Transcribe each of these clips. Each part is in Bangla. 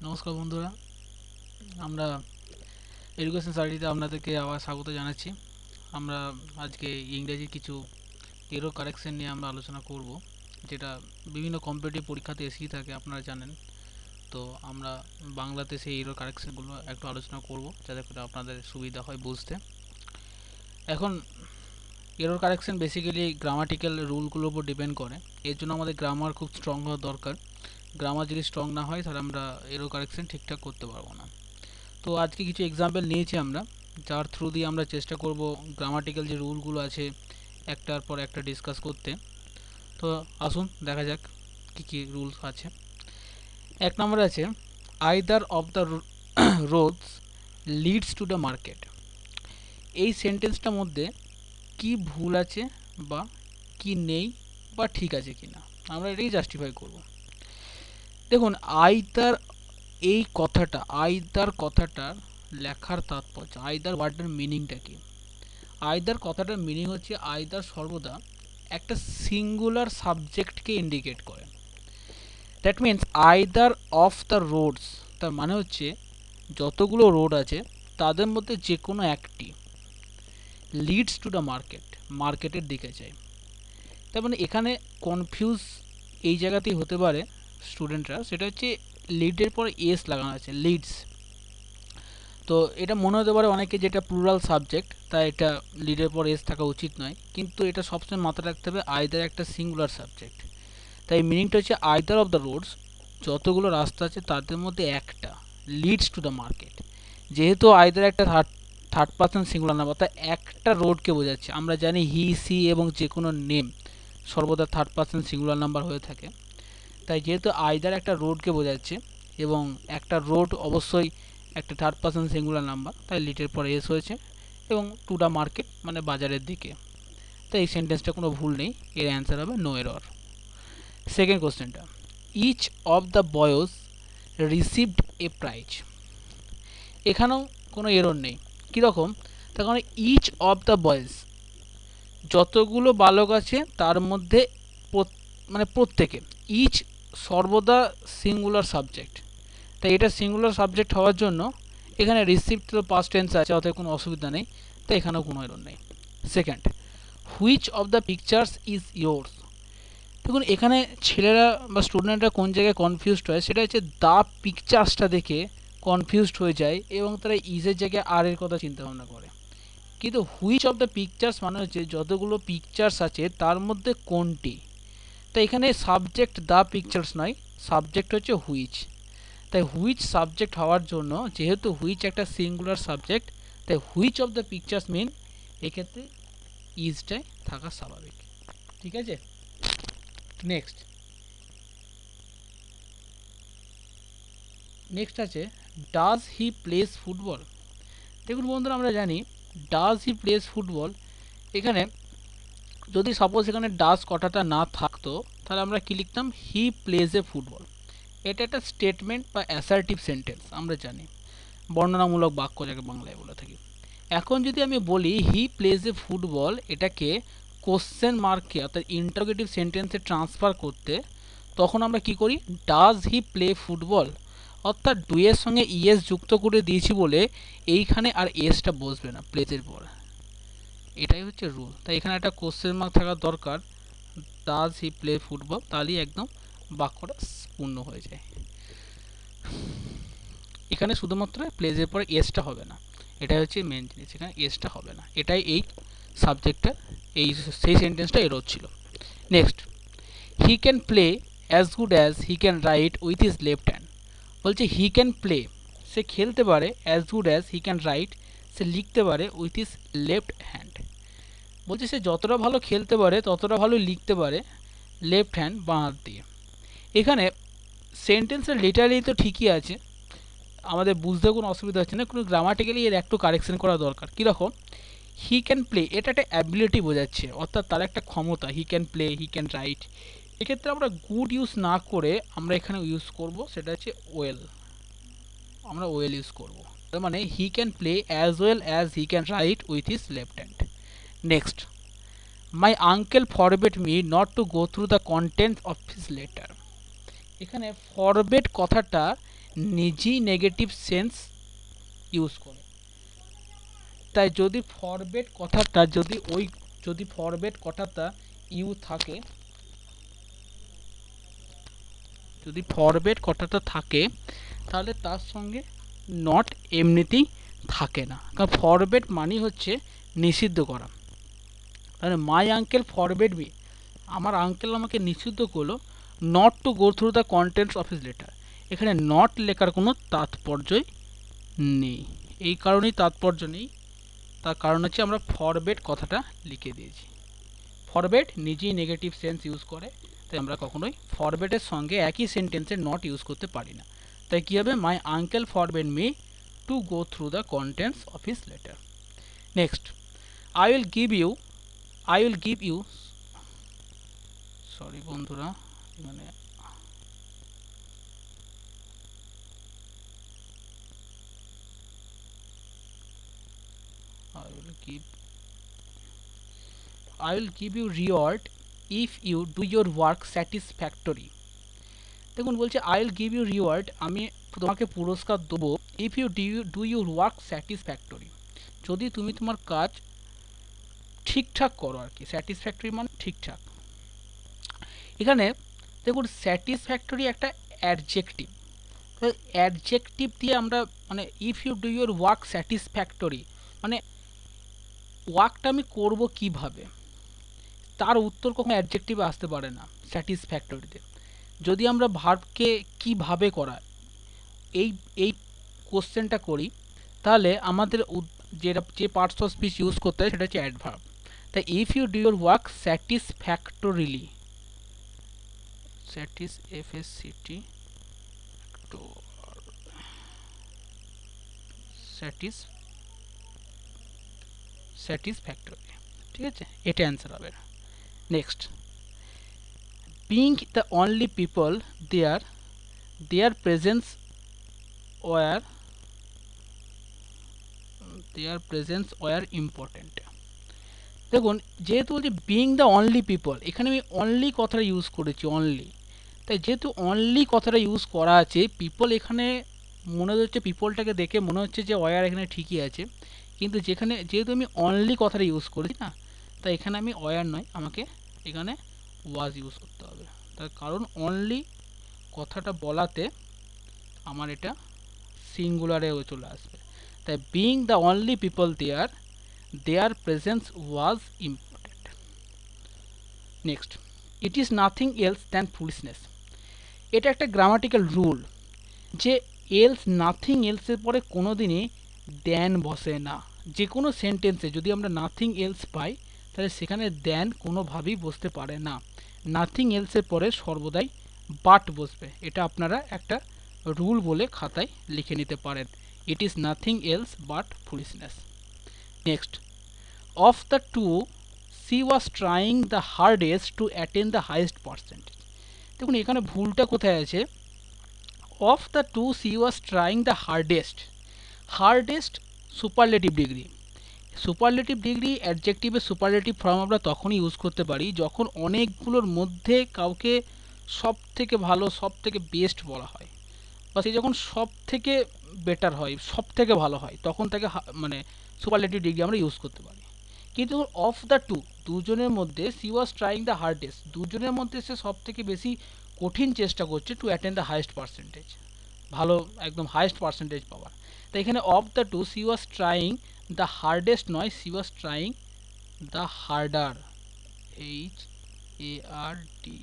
নমস্কার বন্ধুরা, আমরা এডুকেশন স্টাডিতে আপনাদেরকে আবার স্বাগত জানাচ্ছি। আমরা আজকে ইংরেজির কিছু এরর কারেকশন নিয়ে আমরা আলোচনা করব, যেটা বিভিন্ন কম্পিটিটিভ পরীক্ষাতে এসেই থাকে, আপনারা জানেন। তো আমরা বাংলাতে সেই এরর কারেকশনগুলো একটু আলোচনা করব, যাতে করে আপনাদের সুবিধা হয় বুঝতে। এখন এরর কারেকশন বেসিক্যালি গ্রামাটিক্যাল রুলগুলোর উপর ডিপেন্ড করে। এর জন্য আমাদের গ্রামার খুব স্ট্রং হওয়া দরকার। গ্রামার যদি স্ট্রং না হয়, তাহলে আমরা এরর কারেকশন ঠিকঠাক করতে পারবো না। তো আজকে কিছু এক্সাম্পল নিয়েছি আমরা, যার থ্রু দিয়ে আমরা চেষ্টা করব গ্রামাটিক্যাল যে রুলগুলো আছে একটার পর একটা ডিসকাস করতে। তো আসুন দেখা যাক কী কী রুলস আছে। এক নম্বর আছে, either of the roads leads to the market. এই সেন্টেন্সটার মধ্যে কি ভুল আছে বা কি নেই বা ঠিক আছে কি না, আমরা এটাই জাস্টিফাই করব। দেখুন, আইদার এই কথাটা, আইদার কথাটার লেখার তাৎপর্য, আইদার ওয়ার্ডের মিনিংটা কি? আইদার কথাটার মিনিং হচ্ছে, আইদার সর্বদা একটা সিঙ্গুলার সাবজেক্টকে ইন্ডিকেট করে। That means either of the roads, তার মানে হচ্ছে যতগুলো রোড আছে তাদের মধ্যে যে কোনো একটি লিডস টু দ্য মার্কেট, মার্কেটের দিকে যায়। তার মানে এখানে কনফিউজ এই জায়গাতেই হতে পারে স্টুডেন্টরা, সেটা হচ্ছে লিডের পরে এস লাগানো আছে, লিডস। তো এটা মনে হতে পারে অনেকে যেটা প্লুরাল সাবজেক্ট, তাই এটা লিডের পর এস থাকা উচিত নয়, কিন্তু এটা সবসময় মাথায় রাখতে হবে আইদার একটা সিঙ্গুলার সাবজেক্ট। তাই মিনিংটা হচ্ছে আইদার অফ দ্য রোডস, যতগুলো রাস্তা আছে তাদের মধ্যে একটা লিডস টু দ্য মার্কেট। যেহেতু আইদার একটা থার্ড পার্সন সিঙ্গুলার নাম্বার, তাই একটা রোডকে বোঝাচ্ছে। আমরা জানি হি, সি এবং যে কোনো নেম সর্বদা থার্ড পার্সন সিঙ্গুলার নাম্বার হয়ে থাকে। তাই যেহেতু আইদার একটা রোডকে বোঝাচ্ছে এবং একটা রোড অবশ্যই একটা থার্ড পার্সন সিঙ্গুলার নাম্বার, তাই লিটের পরে এস হয়েছে, এবং টু দ্য মার্কেট মানে বাজারের দিকে। তাই এই সেন্টেন্সটা কোনো ভুল নেই, এর অ্যান্সার হবে নো এরর। সেকেন্ড কোশ্চেনটা, ইচ অফ দ্য বয়স রিসিভড এ প্রাইজ। এখানেও কোনো এরর নেই। কীরকম? তার কারণে ইচ অফ দ্য বয়েজ, যতগুলো বালক আছে তার মধ্যে মানে প্রত্যেকে, ইচ সর্বদা সিঙ্গুলার সাবজেক্ট, তাই এটা সিঙ্গুলার সাবজেক্ট হওয়ার জন্য এখানে রিসিভড তো পাস্ট টেন্স আছে, অতএব কোনো অসুবিধা নেই, তাই এখানেও কোনো এরর নেই। Second, which of the pictures is yours. দেখুন, এখানে ছেলেরা বা স্টুডেন্টরা কোন জায়গায় কনফিউজড হয়, সেটা হচ্ছে দ্য পিকচার্সটা দেখে কনফিউজড হয়ে যায় এবং তারা ইজের জায়গায় আর এর কথা চিন্তা ভাবনা করে। কিন্তু হুইচ অফ দ্য পিকচার্স মানে হচ্ছে যতগুলো পিকচার্স আছে তার মধ্যে কোনটি। তাই এখানে সাবজেক্ট দ্য পিকচার্স নয়, সাবজেক্ট হচ্ছে হুইচ। তাই হুইচ সাবজেক্ট হওয়ার জন্য, যেহেতু হুইচ একটা সিঙ্গুলার সাবজেক্ট, তাই হুইচ অফ দ্য পিকচার্স মিন এক্ষেত্রে ইজটাই থাকা স্বাভাবিক। ঠিক আছে, নেক্সট নেক্সট আছে, ডাজ হি প্লেস ফুটবল। দেখুন বন্ধুরা, আমরা জানি ডাজ হি প্লেস ফুটবল, এখানে যদি সাপোজ এখানে ডাজ কথাটা না থাকতো, তাহলে আমরা কি লিখতাম, হি প্লেজ এ ফুটবল। এটা একটা স্টেটমেন্ট বা অ্যাসার্টিভ সেন্টেন্স, আমরা জানি বর্ণনামূলক বাক্য যাকে বাংলায় বলে থাকি। এখন যদি আমি বলি হি প্লেজ এ ফুটবল, এটাকে কোশ্চেন মার্কে অর্থাৎ ইন্টারোগেটিভ সেন্টেন্সে ট্রান্সফার করতে, তখন আমরা কি করি, ডাজ হি প্লে ফুটবল, অর্থাৎ ডু এর সঙ্গে ইএস যুক্ত করে দিয়েছি বলে এইখানে আর এসটা বসবে না প্লেজের পর। এটাই হচ্ছে রুল। তাই এখানে একটা কোশ্চেন মার্ক থাকা দরকার, ডাজ হি প্লে ফুটবল, তাহলেই একদম বাক্যটা পূর্ণ হয়ে যায়। এখানে শুধুমাত্র প্লেজের পর এসটা হবে না, এটাই হচ্ছে মেন জিনিস, এখানে এসটা হবে না, এটাই এই সাবজেক্টটা, এই সেই সেন্টেন্সটা এরর ছিল। Next, he can play as good as he can write with his left hand. বলছে হি ক্যান প্লে, সে খেলতে পারে, as good as he can write, সে লিখতে পারে, উইথ হিজ লেফট হ্যান্ড। বলছে সে যতটা ভালো খেলতে পারে ততটা ভালো লিখতে পারে লেফট হ্যান্ড, বাঁ হাত দিয়ে। এখানে সেন্টেন্সের লিটারালি তো ঠিকই আছে, আমাদের বুঝতে কোনো অসুবিধা হচ্ছে না, কোনো গ্রামাটিক্যালি এর একটু কারেকশন করা দরকার। কীরকম? হি ক্যান প্লে, এটা একটা অ্যাবিলিটি বোঝাচ্ছে, অর্থাৎ তার একটা ক্ষমতা, হি can play, he can right. এক্ষেত্রে আমরা গুড ইউজ না করে আমরা এখানে ইউজ করব, সেটা হচ্ছে ওয়েল, আমরা ওয়েল ইউজ করব। তার মানে হি can play as well as he can write with his left hand. Next, my uncle forbade me not to go through the content of his letter. এখানে ফরবেট কথাটা নিজেই নেগেটিভ সেন্স ইউজ করে। তাই যদি ফরবেট কথাটা যদি ফরবেট কথাটা ইউ থাকে, যদি ফরবেট কথাটা থাকে তাহলে তার সঙ্গে নট এমনিতেই থাকে না, কারণ ফরবেট মানে হচ্ছে নিষিদ্ধ করা। তাহলে মাই আঙ্কেল ফরবেট মি, আমার আঙ্কেল আমাকে নিষিদ্ধ করলো not to go through the contents of his letter. এখানে নট লেখার কোনো তাৎপর্যই নেই, এই কারণেই তাৎপর্য নেই, তার কারণ হচ্ছে আমরা ফরবেট কথাটা লিখে দিয়েছি। ফরবেট নিজেই নেগেটিভ সেন্স ইউজ করে, তাই আমরা কখনোই ফরবেটের সঙ্গে একই সেন্টেন্সে নট ইউজ করতে পারি না। তাই কী হবে, my uncle forbade me to go through the contents of his letter. Next, I will give you sorry বন্ধুরা, মানে I will give you reward if you do your work satisfactory। দেখুন বলছে I will give you reward, আমি তোমাকে পুরস্কার দেবো, if you do your work satisfactory, যদি তুমি তোমার কাজ ঠিকঠাক করো আর কি। স্যাটিসফ্যাক্টরি মানে ঠিকঠাক। এখানে দেখুন স্যাটিসফ্যাক্টরি একটা অ্যাডজেক্টিভ, অ্যাডজেক্টিভ দিয়ে আমরা মানে if you do your work satisfactory মানে ওয়ার্কটা আমি করবো কিভাবে, তার উত্তর কখনো অ্যাডজেক্টিভে আসতে পারে না স্যাটিসফ্যাক্টরিতে। যদি আমরা ভার্বকে কিভাবে করা এই এই কোশ্চেনটা করি, তাহলে আমাদের যে পার্টস অফ স্পিচ ইউজ করতে হয় সেটা হচ্ছে অ্যাডভার্ব। তাই if you do your work satisfactorily, satisfactory, ঠিক আছে, এটা অ্যান্সার হবে। Next, being the only people there, their presence were important। দেখুন যেহেতু বলছি বিং দ্য অনলি পিপল, এখানে আমি অনলি কথাটা ইউজ করেছি, অনলি। তাই যেহেতু অনলি কথাটা ইউজ করা আছে, পিপল এখানে মনে হচ্ছে, পিপলটাকে দেখে মনে হচ্ছে যে ওয়ার এখানে ঠিকই আছে, কিন্তু যেহেতু আমি অনলি কথাটা ইউজ করেছি না, তাই এখানে আমি ওয়ার নয়, আমাকে এখানে ওয়াজ ইউজ করতে হবে। তার কারণ অনলি কথাটা বলাতে আমার এটা সিঙ্গুলারেও চলে আসবে। তাই being the only people their presence was important. Next, it is nothing else than foolishness. এটা একটা গ্রামাটিক্যাল রুল যে এলস, নাথিং এলসের পরে কোনো দিনই দ্যান বসে না। যে কোনো সেন্টেন্সে যদি আমরা নাথিং এলস পাই, তাহলে সেখানে দ্যান কোনোভাবেই বসতে পারে না। নাথিং এলসের পরে সর্বদাই বাট বসবে। এটা আপনারা একটা রুল বলে খাতায় লিখে নিতে পারেন। It is nothing else but foolishness. Next, of the two she was trying the hardest to attain the highest percentage. দেখুন এখানে ভুলটা কোথায় আছে, of the two she was trying the hardest superlative degree. Superlative degree অ্যাডজেক্টিভের সুপারলেটিভ ফর্ম আমরা তখনই ইউজ করতে পারি যখন অনেকগুলোর মধ্যে কাউকে সব থেকে ভালো, সব থেকে বেস্ট বলা হয়, বা সে যখন সব থেকে বেটার হয়, সব থেকে ভালো হয়, তখন তাকে মানে সুপারলেটিভ ডিগ্রি আমরা ইউজ করতে পারি। কিন্তু অফ দ্য টু, দুজনের মধ্যে she was trying the hardest, দুজনের মধ্যে সে সব থেকে বেশি কঠিন চেষ্টা করছে to attend the highest percentage, ভালো একদম হাইয়েস্ট পার্সেন্টেজ পাওয়ার। তো এখানে of the two she was trying the hardest নয়, she was trying the harder, HARDER।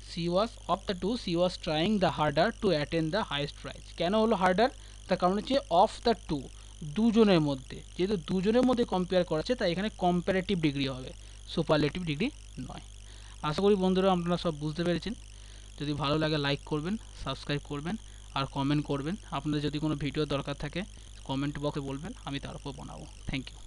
She was of the two she was trying the harder to attend the highest prize. কেন হলো হার্ডার? তার কারণ হচ্ছে অফ দ্য টু, দুজনের মধ্যে, যেহেতু দুজনের মধ্যে কম্পেয়ার করাচ্ছে, তাই এখানে কম্পারেটিভ ডিগ্রি হবে, সুপারলেটিভ ডিগ্রি নয়। আশা করি বন্ধুরা আপনারা সব বুঝতে পেরেছেন। যদি ভালো লাগে লাইক করবেন, সাবস্ক্রাইব করবেন আর কমেন্ট করবেন। আপনাদের যদি কোনো ভিডিও দরকার থাকে কমেন্ট বক্সে বলবেন, আমি তার উপর বানাবো। Thank you.